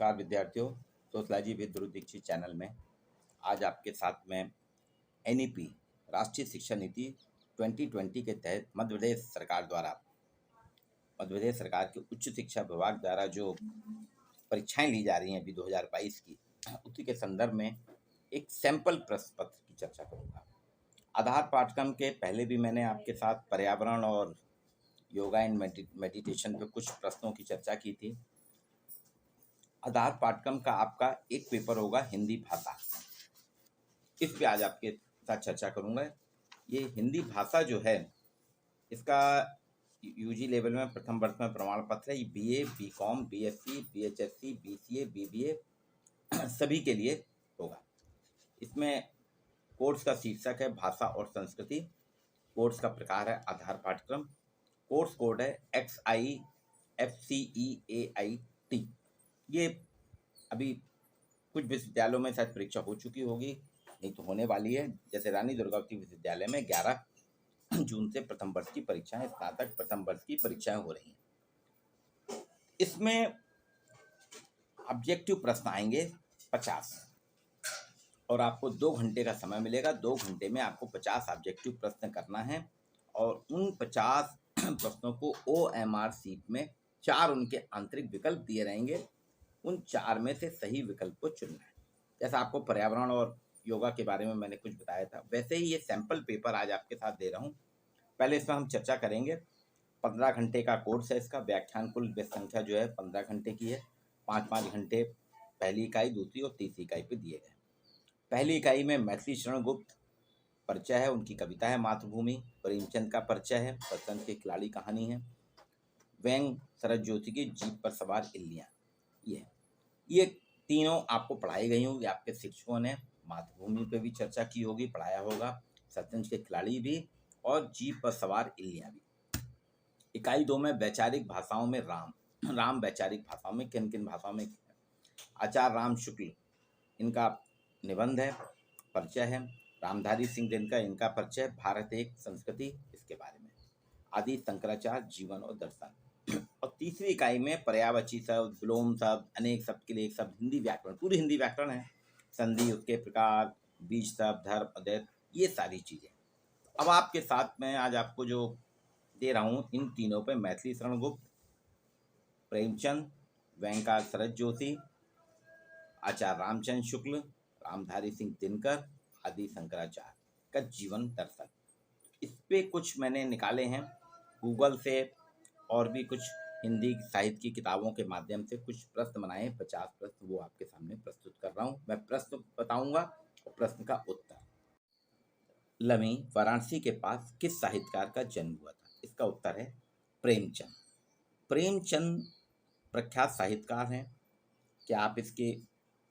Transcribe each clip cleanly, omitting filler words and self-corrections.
नमस्कार विद्यार्थियों। Sociology with Dhruv Dikshit channel में आज आपके साथ में एनईपी राष्ट्रीय शिक्षा नीति 2020 के तहत मध्य प्रदेश सरकार के उच्च शिक्षा विभाग द्वारा जो परीक्षाएं ली जा रही हैं अभी 2022 की, उसी के संदर्भ में एक सैंपल प्रश्न पत्र की चर्चा करूंगा। आधार पाठ्यक्रम के पहले भी मैंने आपके साथ पर्यावरण और योगा एंड मेडिटेशन पे कुछ प्रश्नों की चर्चा की थी। आधार पाठ्यक्रम का आपका एक पेपर होगा हिंदी भाषा, इस पे आज आपके साथ चर्चा करूंगा। ये हिंदी भाषा जो है, इसका यूजी लेवल में प्रथम वर्ष में प्रमाण पत्र है। ये बीए, बीकॉम, बीएससी, बीएचएससी, बीसीए, बीबीए सभी के लिए होगा। इसमें कोर्स का शीर्षक है भाषा और संस्कृति। कोर्स का प्रकार है आधार पाठ्यक्रम। कोर्स कोड है XIFCEAIT। ये अभी कुछ विश्वविद्यालयों में शायद परीक्षा हो चुकी होगी, नहीं तो होने वाली है। जैसे रानी दुर्गावती विश्वविद्यालय में 11 जून से प्रथम वर्ष की परीक्षाएं, स्नातक प्रथम वर्ष की परीक्षाएं हो रही हैं। इसमें ऑब्जेक्टिव प्रश्न आएंगे 50 और आपको 2 घंटे का समय मिलेगा। 2 घंटे में आपको 50 ऑब्जेक्टिव प्रश्न करना है और उन 50 प्रश्नों को OMR सीट में 4 उनके आंतरिक विकल्प दिए रहेंगे। उन 4 में से सही विकल्प को चुनना है। जैसा आपको पर्यावरण और योगा के बारे में मैंने कुछ बताया था, वैसे ही ये सैंपल पेपर आज आपके साथ दे रहा हूँ। पहले इसमें हम चर्चा करेंगे। 15 घंटे का कोर्स है इसका। व्याख्यान कुल संख्या जो है 15 घंटे की है। 5-5 घंटे पहली इकाई, दूसरी और तीसरी इकाई पे दिए गए। पहली इकाई में मैथिली शरण गुप्त परिचय है, उनकी कविता है मातृभूमि। प्रेमचंद का परिचय है, बसंत की खिलाड़ी कहानी है। व्यंग शरद ज्योति की जीप पर सवार इल्लियाँ, ये तीनों आपको पढ़ाई गई होंगी। आपके शिक्षकों ने मातृभूमि पे भी चर्चा की होगी, पढ़ाया होगा। शतरंज के खिलाड़ी भी और जीप पर सवार इल्लियाँ भी। इकाई 2 में वैचारिक भाषाओं में राम वैचारिक भाषाओं में किन किन भाषाओं में? आचार्य राम शुक्ल, इनका निबंध है, परिचय है। रामधारी सिंह दिनकर, इनका परिचय भारत एक संस्कृति, इसके बारे में। आदि शंकराचार्य जीवन और दर्शन। और तीसरी इकाई में पर्यायवाची शब्द, विलोम शब्द, अनेक शब्द के लिए एक शब्द, हिंदी व्याकरण, पूरी हिंदी व्याकरण है। संधि, उसके प्रकार, बीज शब्द, धर्म, अद्वैत, ये सारी चीजें। अब आपके साथ में आज आपको जो दे रहा हूँ, इन तीनों पे मैथिली शरण गुप्त, प्रेमचंद, व्यंग शरद जोशी, आचार्य रामचंद्र शुक्ल, रामधारी सिंह दिनकर, आदि शंकराचार्य का जीवन दर्शन, इस पे कुछ मैंने निकाले हैं गूगल से और भी कुछ हिंदी साहित्य की किताबों के माध्यम से कुछ प्रश्न बनाए हैं। 50 प्रश्न वो आपके सामने प्रस्तुत कर रहा हूँ। मैं प्रश्न बताऊंगा और प्रश्न का उत्तर। लमी, वाराणसी के पास किस साहित्यकार का जन्म हुआ था? इसका उत्तर है प्रेमचंद। प्रेमचंद प्रख्यात साहित्यकार हैं। क्या आप इसके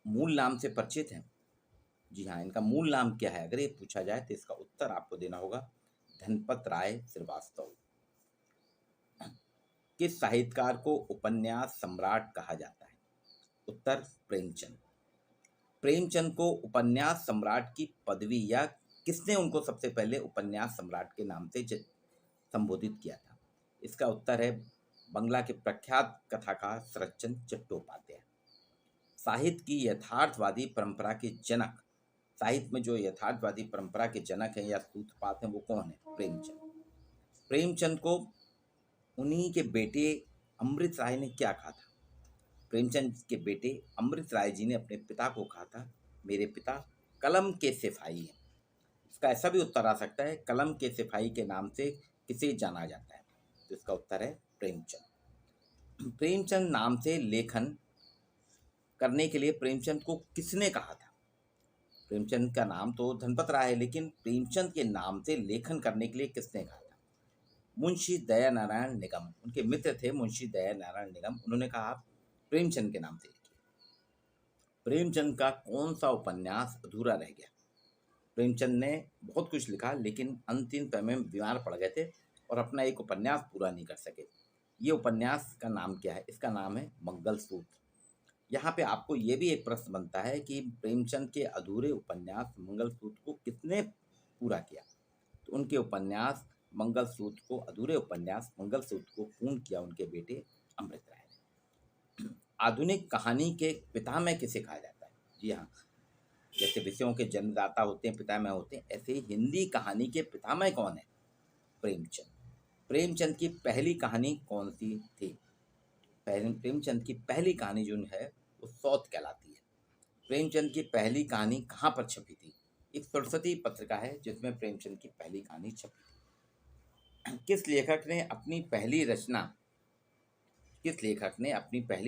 मूल नाम से परिचित हैं? जी हाँ, इनका मूल नाम क्या है अगर ये पूछा जाए तो इसका उत्तर आपको देना होगा धनपत राय श्रीवास्तव। किस साहित्यकार को उपन्यास सम्राट कहा जाता है? उत्तर प्रेमचंद। प्रेमचंद को उपन्यास सम्राट की पदवी, या किसने उनको सबसे पहले उपन्यास सम्राट के नाम से संबोधित किया था? इसका उत्तर है बंगला के प्रख्यात कथाकार शरतचंद्र चट्टोपाध्याय। साहित्य की यथार्थवादी परंपरा के जनक, साहित्य में जो यथार्थवादी परंपरा के जनक हैं या सूत्रपात हैं, वो कौन है? प्रेमचंद। प्रेमचंद को उन्हीं के बेटे अमृत राय ने क्या कहा था? प्रेमचंद के बेटे अमृत राय जी ने अपने पिता को कहा था, मेरे पिता कलम के सिपाही हैं। इसका ऐसा भी उत्तर आ सकता है, कलम के सिपाही के नाम से किसे जाना जाता है? तो इसका उत्तर है प्रेमचंद। प्रेमचंद नाम से लेखन करने के लिए प्रेमचंद को किसने कहा था? प्रेमचंद का नाम तो धनपत राय है, लेकिन प्रेमचंद के नाम से लेखन करने के लिए किसने कहा था? मुंशी दया नारायण निगम, उनके मित्र थे मुंशी दया नारायण निगम। उन्होंने कहा आप प्रेमचंद के नाम से लिखिए। प्रेमचंद का कौन सा उपन्यास अधूरा रह गया? प्रेमचंद ने बहुत कुछ लिखा, लेकिन अंतिम समय में बीमार पड़ गए थे और अपना एक उपन्यास पूरा नहीं कर सके। ये उपन्यास का नाम क्या है? इसका नाम है मंगलसूत्र। यहाँ पे आपको ये भी एक प्रश्न बनता है कि प्रेमचंद के अधूरे उपन्यास मंगलसूत्र को किसने पूरा किया? तो उनके उपन्यास मंगलसूत्र को, अधूरे उपन्यास मंगलसूत्र को पूर्ण किया उनके बेटे अमृत राय ने। आधुनिक कहानी के पितामह किसे कहा जाता है? जी हाँ, जैसे विषयों के जन्मदाता होते हैं, पितामह होते हैं, ऐसे ही हिंदी कहानी के पितामह कौन है? प्रेमचंद। प्रेमचंद की पहली कहानी कौन सी थी? प्रेमचंद की पहली कहानी जो है वो सौत कहलाती है। प्रेमचंद की पहली कहानी कहाँ पर छपी थी? एक सरस्वती पत्रिका है जिसमें प्रेमचंद की पहली कहानी छपी थी। किस लेखक ने अपनी पहली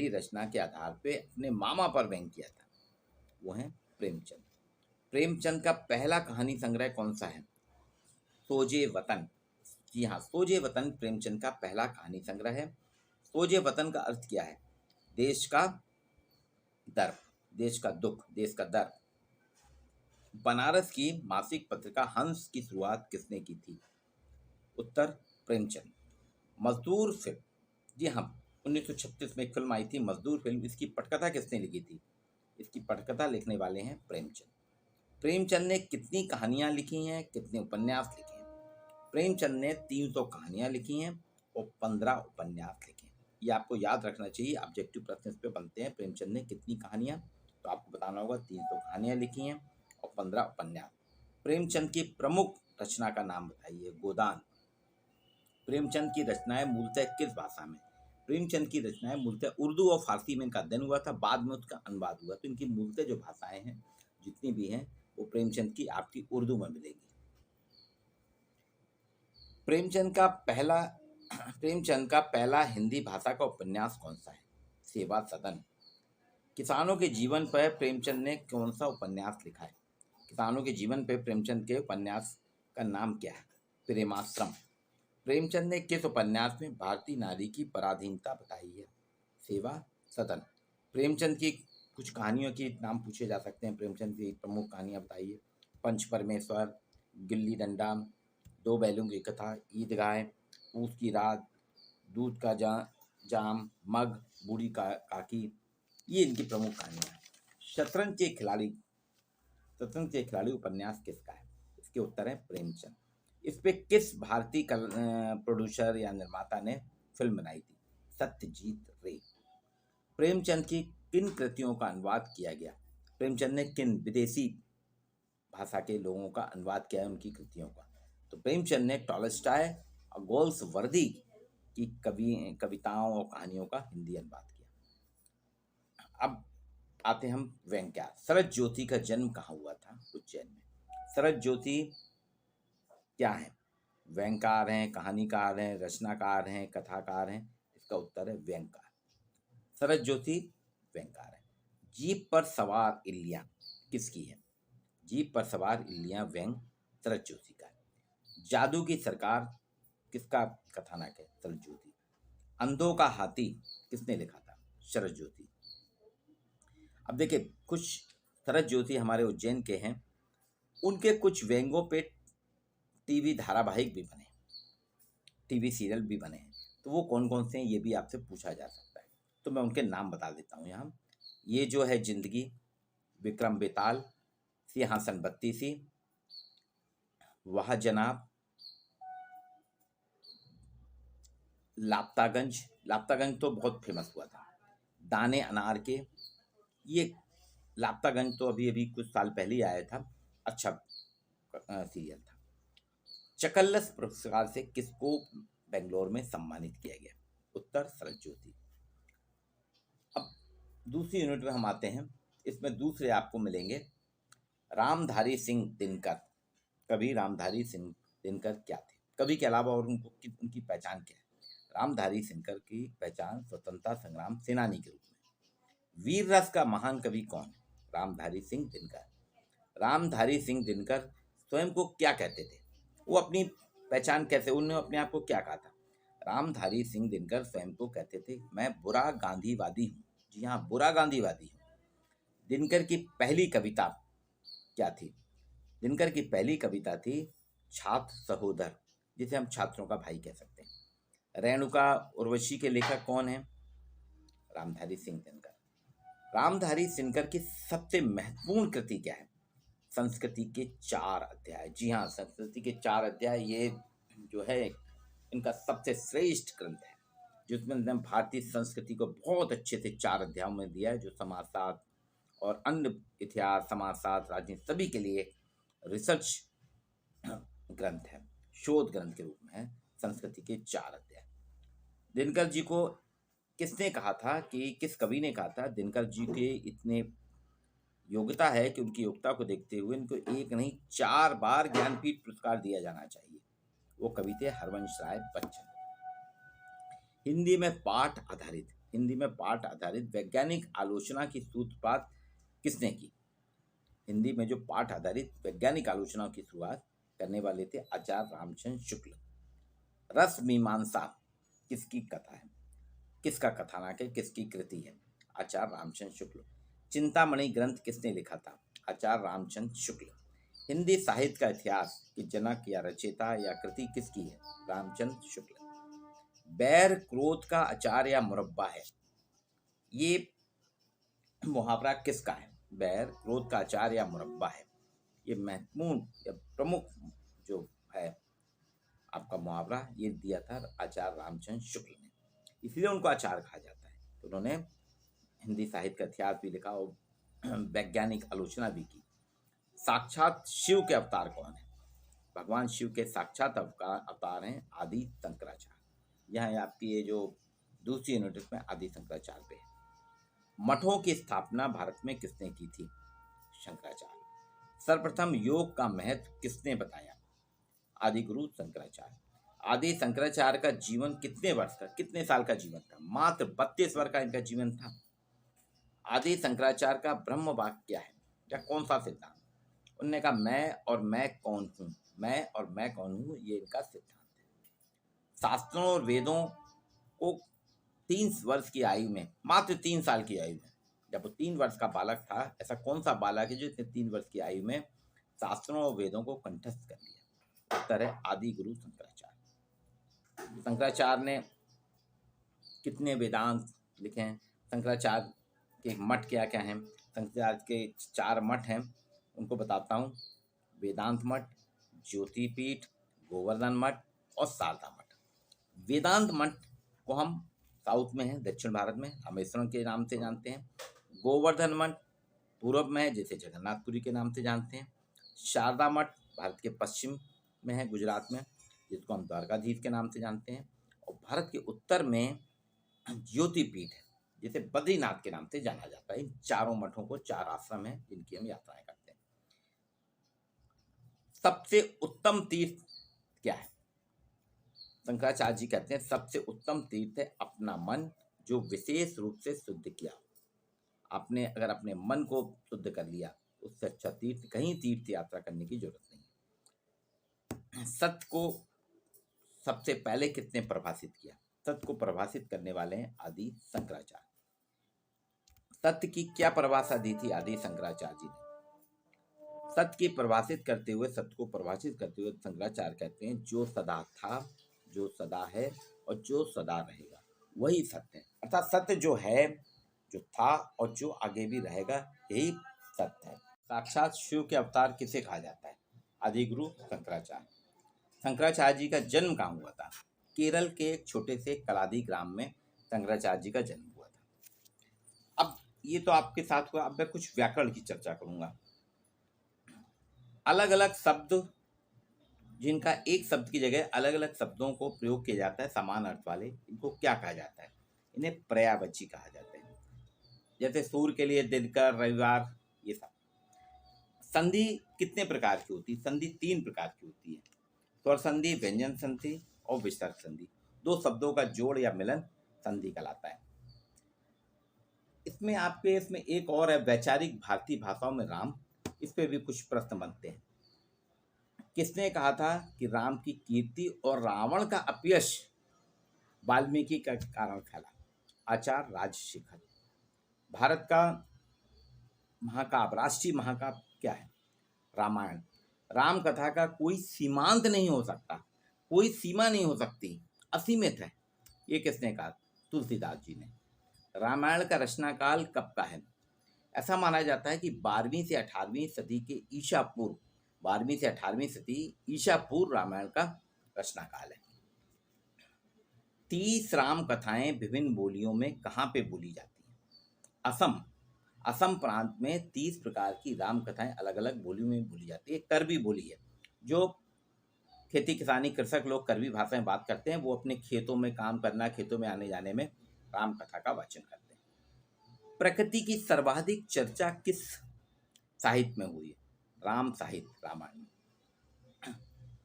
रचना के आधार पे अपने मामा पर व्यंग किया था? वो है प्रेमचंद। प्रेमचंद का पहला कहानी संग्रह कौन सा है? सोजे वतन। जी हाँ, सोजे वतन प्रेमचंद का पहला कहानी संग्रह है। सोजे वतन का अर्थ क्या है? देश का दर्द, देश का दुख, देश का दर्द। बनारस की मासिक पत्रिका हंस की शुरुआत किसने की थी? उत्तर प्रेमचंद। मजदूर फिल्म, जी हाँ, 1936 में एक फिल्म आई थी मजदूर फिल्म। इसकी पटकथा किसने लिखी थी? इसकी पटकथा लिखने वाले हैं प्रेमचंद। प्रेमचंद ने कितनी कहानियां लिखी हैं, कितने उपन्यास लिखे हैं? प्रेमचंद ने 300 कहानियां लिखी हैं और 15 उपन्यास लिखे हैं। ये आपको याद रखना चाहिए, ऑब्जेक्टिव प्रश्न इस पे बनते हैं। प्रेमचंद ने कितनी कहानियां, तो आपको बताना होगा 300 कहानियां लिखी हैं और 15 उपन्यास। प्रेमचंद की प्रमुख रचना का नाम बताइए। गोदान। प्रेमचंद की रचनाएं मूलतः किस भाषा में? प्रेमचंद की रचनाएं मूलतः उर्दू और फारसी में इनका अध्ययन हुआ था, बाद में उसका अनुवाद हुआ। तो इनकी मूलतः जो भाषाएं हैं जितनी भी हैं वो प्रेमचंद की आपकी उर्दू में मिलेगी। प्रेमचंद का पहला हिंदी भाषा का उपन्यास कौन सा है? सेवा सदन। किसानों के जीवन पर प्रेमचंद ने कौन सा उपन्यास लिखा है? किसानों के जीवन पर प्रेमचंद के उपन्यास का नाम क्या है? प्रेमाश्रम। प्रेमचंद ने किस उपन्यास में भारतीय नारी की पराधीनता बताई है? सेवा सदन। प्रेमचंद की कुछ कहानियों के नाम पूछे जा सकते हैं। प्रेमचंद की प्रमुख कहानियां बताइए। पंच परमेश्वर, गिल्ली डंडा, दो बैलों की कथा, ईदगाह, पूस की रात, दूध का जाम, मग, बूढ़ी काकी, ये इनकी प्रमुख कहानियां हैं। शतरंज के खिलाड़ी उपन्यास किसका है? इसके उत्तर है प्रेमचंद। इस पे किस भारतीय प्रोड्यूसर या निर्माता ने फिल्म बनाई थी? सत्यजीत रे। प्रेमचंद की किन कृतियों का अनुवाद किया गया? प्रेमचंद ने किन विदेशी भाषा के लोगों का अनुवाद किया है उनकी कृतियों का? तो प्रेमचंद ने टॉलस्टॉय और गोल्सवर्दी की कविताओं और कहानियों का हिंदी अनुवाद किया। अब आते हम व्यंग्यार। शरद ज्योति का जन्म कहाँ हुआ था? उज्जैन में। शरद ज्योति क्या है? व्यंग्यकार हैं, कहानीकार हैं, रचनाकार हैं, कथाकार हैं? इसका उत्तर है व्यंग्यकार। शरद ज्योति व्यंग्यकार है। जीप पर सवार इल्लियां किसकी है? जीप पर सवार इल्लियां व्यंग शरद ज्योति का है। जादू की सरकार किसका कथानक है? शरद ज्योति। अंधों का हाथी किसने लिखा था? शरद ज्योति। अब देखिए, कुछ शरद ज्योति हमारे उज्जैन के हैं, उनके कुछ व्यंगों पे टीवी धारावाहिक भी बने, टीवी सीरियल भी बने हैं। तो वो कौन कौन से हैं ये भी आपसे पूछा जा सकता है, तो मैं उनके नाम बता देता हूँ यहाँ। ये जो है जिंदगी, विक्रम बेताल, सिंहासन बत्तीसी, वाह जनाब, लापतागंज तो बहुत फेमस हुआ था, दाने अनार के, ये लापतागंज तो अभी अभी कुछ साल पहले ही आया था, अच्छा सीरियल था। चकल्लस पुरस्कार से किसको बेंगलोर में सम्मानित किया गया? उत्तर शरद ज्योति। अब दूसरी यूनिट में हम आते हैं, इसमें दूसरे आपको मिलेंगे रामधारी सिंह दिनकर। कवि रामधारी सिंह दिनकर क्या थे? कवि के अलावा और उनकी पहचान क्या है? रामधारी दिनकर की पहचान स्वतंत्रता संग्राम सेनानी के रूप में। वीर रस का महान कवि कौन है? रामधारी सिंह दिनकर। रामधारी सिंह दिनकर स्वयं को क्या कहते थे? वो अपनी पहचान कैसे, उन्होंने अपने आप को क्या कहा था? रामधारी सिंह दिनकर स्वयं को कहते थे, मैं बुरा गांधीवादी हूँ। जी हाँ, बुरा गांधीवादी हूँ। दिनकर की पहली कविता क्या थी? दिनकर की पहली कविता थी छात्र सहोदर, जिसे हम छात्रों का भाई कह सकते हैं। रेणुका उर्वशी के लेखक कौन है? रामधारी सिंह दिनकर। रामधारी दिनकर की सबसे महत्वपूर्ण कृति क्या है? संस्कृति के 4 अध्याय। जी हाँ, संस्कृति के 4 अध्याय ये जो है इनका सबसे श्रेष्ठ ग्रंथ है। जिसमें ने भारतीय संस्कृति को बहुत अच्छे से 4 अध्यायों में दिया है, जो समाजशास्त्र और अन्य इतिहास, समाजशास्त्र, राजनीति सभी के लिए रिसर्च ग्रंथ है, शोध ग्रंथ के रूप में है। संस्कृति के 4 अध्याय। दिनकर जी को किसने कहा था कि किस कवि ने कहा था दिनकर जी के इतने योग्यता है कि उनकी योग्यता को देखते हुए इनको एक नहीं 4 बार ज्ञानपीठ पुरस्कार दिया जाना चाहिए। वो कवि थे हरवंश राय बच्चन। हिंदी में पाठ आधारित वैज्ञानिक आलोचना की सूत्रपात किसने की? हिंदी में जो पाठ आधारित वैज्ञानिक आलोचना की शुरुआत करने वाले थे आचार्य रामचंद्र शुक्ल। रस मीमांसा किसकी कथा है, किसका कथानक है, किसकी कृति है? आचार्य रामचंद्र शुक्ल। चिंतामणि ग्रंथ किसने लिखा था? आचार्य रामचंद्र शुक्ल। हिंदी साहित्य का इतिहास की जनक या रचयिता या कृति किसकी है? रामचंद्र शुक्ल। बैर क्रोध का अचार या मुरब्बा है, ये मुहावरा किसका है? बैर क्रोध का अचार या मुरब्बा है, ये महत्वपूर्ण या प्रमुख जो है आपका मुहावरा, ये दिया था आचार्य रामचंद्र शुक्ल ने, इसलिए उनको आचार्य कहा जाता है। तो उन्होंने हिंदी साहित्य का इतिहास भी लिखा और वैज्ञानिक आलोचना भी की। साक्षात शिव के अवतार कौन है? भगवान शिव के साक्षात अवतार हैं आदि शंकराचार्य। यहाँ आपकी ये जो दूसरी यूनिट में आदि शंकराचार्य पे है। मठों की स्थापना भारत में किसने की थी? शंकराचार्य। सर्वप्रथम योग का महत्व किसने बताया? आदि गुरु शंकराचार्य। आदि शंकराचार्य का जीवन कितने साल का जीवन था? मात्र 32 वर्ष का इनका जीवन था। आदि शंकराचार्य का ब्रह्म वाक्य क्या है या कौन सा सिद्धांत? उन्होंने कहा मैं और मैं कौन हूँ, मैं और मैं कौन हूँ, ये इनका सिद्धांत है। शास्त्रों और वेदों को 3 वर्ष की आयु में, मात्र 3 साल की आयु में, जब वो 3 वर्ष का बालक था, ऐसा कौन सा बालक है जो इतने 3 वर्ष की आयु में शास्त्रों और वेदों को कंठस्थ कर लिया? उत्तर है आदि गुरु शंकराचार्य। शंकराचार्य ने कितने वेदांत लिखे हैं? शंकराचार्य के मठ क्या क्या हैं? शंकराचार्य के 4 मठ हैं, उनको बताता हूँ। वेदांत मठ, ज्योतिपीठ, गोवर्धन मठ और शारदा मठ। वेदांत मठ को हम साउथ में है, दक्षिण भारत में रामेश्वरम के नाम से जानते हैं। गोवर्धन मठ पूर्व में है, जैसे जगन्नाथपुरी के नाम से जानते हैं। शारदा मठ भारत के पश्चिम में है, गुजरात में, जिसको हम द्वारकाधीश के नाम से जानते हैं। और भारत के उत्तर में ज्योतिपीठ है, जिसे बद्रीनाथ के नाम से जाना जाता है। इन चारों मठों को 4 आश्रम है जिनकी हम यात्राएं करते हैं। सबसे उत्तम तीर्थ क्या है? शंकराचार्य जी कहते हैं सबसे उत्तम तीर्थ है अपना मन, जो विशेष रूप से शुद्ध किया। आपने अगर अपने मन को शुद्ध कर लिया, उससे अच्छा तीर्थ कहीं तीर्थ यात्रा करने की जरूरत नहीं। सत्य को सबसे पहले किसने परिभाषित किया? सत्य को परिभाषित करने वाले हैं आदि शंकराचार्य। सत्य की क्या परिभाषा दी थी आदि शंकराचार्य जी ने? सत्य की परिभाषित करते हुए, सत्य को परिभाषित करते हुए शंकराचार्य कहते हैं जो सदा था, जो सदा है और जो सदा रहेगा, वही सत्य है। अर्थात सत्य जो है, जो था और जो आगे भी रहेगा, यही सत्य है। साक्षात शिव के अवतार किसे कहा जाता है? आदि गुरु शंकराचार्य। शंकराचार्य जी का जन्म कहाँ हुआ था? केरल के एक छोटे से कलादी ग्राम में शंकराचार्य जी का जन्म हुआ था। अब ये तो आपके साथ हुआ, अब मैं कुछ व्याकरण की चर्चा करूंगा। अलग अलग शब्द जिनका एक शब्द की जगह अलग अलग शब्दों को प्रयोग किया जाता है समान अर्थ वाले, इनको क्या कहा जाता है? इन्हें पर्यायवाची कहा जाता है। जैसे सूर्य के लिए दिनकर, रविवार, ये सब। संधि कितने प्रकार की होती है? संधि 3 प्रकार की होती है। स्वर संधि, व्यंजन संधि और विसर्ग संधि। 2 शब्दों का जोड़ या मिलन संधि कहलाता है। इसमें एक और है, वैचारिक भारतीय भाषाओं में राम। इस पे भी कुछ प्रश्न बनते हैं। किसने कहा था कि राम की कीर्ति और रावण का अपयश वाल्मीकि का कारण फैला? आचार्य राजशेखर। भारत का महाकाव्य, राष्ट्रीय महाकाव्य क्या है? रामायण। राम कथा का कोई सीमांत नहीं हो सकता, कोई सीमा नहीं हो सकती, असीमित है। ये किसने कहा? तुलसीदास जी ने। रामायण का रचना काल कब का है? ऐसा माना जाता है कि 12वीं से 18वीं सदी के ईसा पूर्व, 12वीं से 18वीं सदी ईसा पूर्व रामायण का रचना काल है। 30 राम कथाएं विभिन्न बोलियों में कहाँ पे बोली जाती हैं? असम। असम प्रांत में 30 प्रकार की राम कथाएं अलग अलग बोलियों में बोली जाती है। करबी बोली है। जो खेती किसानी कृषक लोग करबी भाषा में बात करते हैं, वो अपने खेतों में काम करना, खेतों में आने जाने में राम कथा का वाचन करते हैं। प्रकृति की सर्वाधिक चर्चा किस साहित्य में हुई है? राम साहित्य, रामायण में।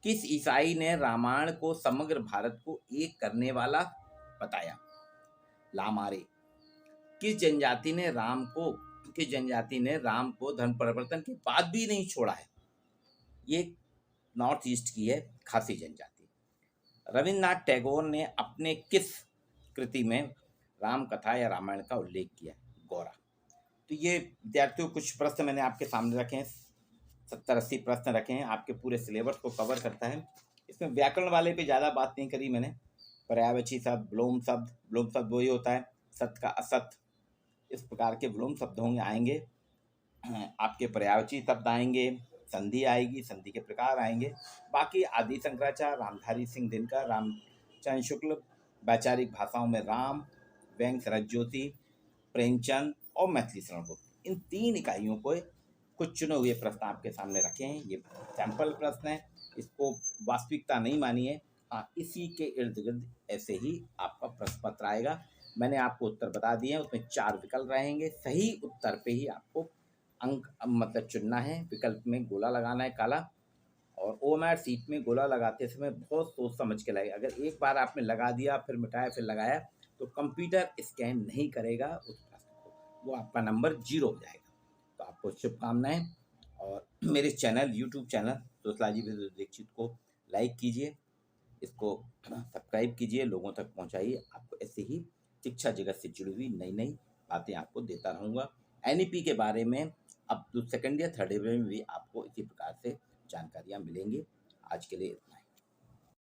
किस ईसाई ने रामायण को समग्र भारत को एक करने वाला बताया? लामारे। किस जनजाति ने राम को धर्म परिवर्तन के बाद भी नहीं छोड़ा है? ये नॉर्थ ईस्ट की है, खासी जनजाति। रविन्द्रनाथ टैगोर ने अपने किस कृति में राम कथा या रामायण का उल्लेख किया? गौरा। तो ये विद्यार्थियों कुछ प्रश्न मैंने आपके सामने रखे हैं, 70-80 प्रश्न रखे हैं, आपके पूरे सिलेबस को कवर करता है। इसमें व्याकरण वाले पे ज़्यादा बात नहीं करी मैंने। पर्यायवाची शब्द, विलोम शब्द वही होता है सत का असत, इस प्रकार के विलोम शब्द होंगे, आएंगे। आपके पर्यायवाची शब्द आएंगे, संधि आएगी, संधि के प्रकार आएंगे। बाकी आदि शंकराचार्य, रामधारी सिंह दिनकर, रामचंद्र शुक्ल, वैचारिक भाषाओं में राम, व्यंग शरद ज्योति, प्रेमचंद और मैथिली शरण गुप्त, इन 3 इकाइयों को कुछ चुने हुए प्रश्न आपके सामने रखे हैं। ये सैंपल प्रश्न है, इसको वास्तविकता नहीं मानिए। हाँ, इसी के इर्द गिर्द ऐसे ही आपका प्रश्न पत्र आएगा। मैंने आपको उत्तर बता दिए हैं, उसमें 4 विकल्प रहेंगे। सही उत्तर पे ही आपको अंक मतलब चुनना है। विकल्प में गोला लगाना है काला, और ओएमआर सीट में गोला लगाते समय बहुत सोच समझ के लगाए। अगर एक बार आपने लगा दिया, फिर मिटाया, फिर लगाया, तो कंप्यूटर स्कैन नहीं करेगा उस प्रश्न को, वो आपका नंबर 0 हो जाएगा। तो आपको शुभकामनाएं। और मेरे channel, YouTube channel sociology with Dikshit को लाइक कीजिए, इसको सब्सक्राइब कीजिए, लोगों तक पहुंचाइए। आपको ऐसे ही शिक्षा जगत से जुड़ी हुई नई नई बातें आपको देता रहूँगा। एनईपी के बारे में अब तो सेकेंड या थर्ड ईयर में भी आपको इसी प्रकार से जानकारियाँ मिलेंगी। आज के लिए इतना ही।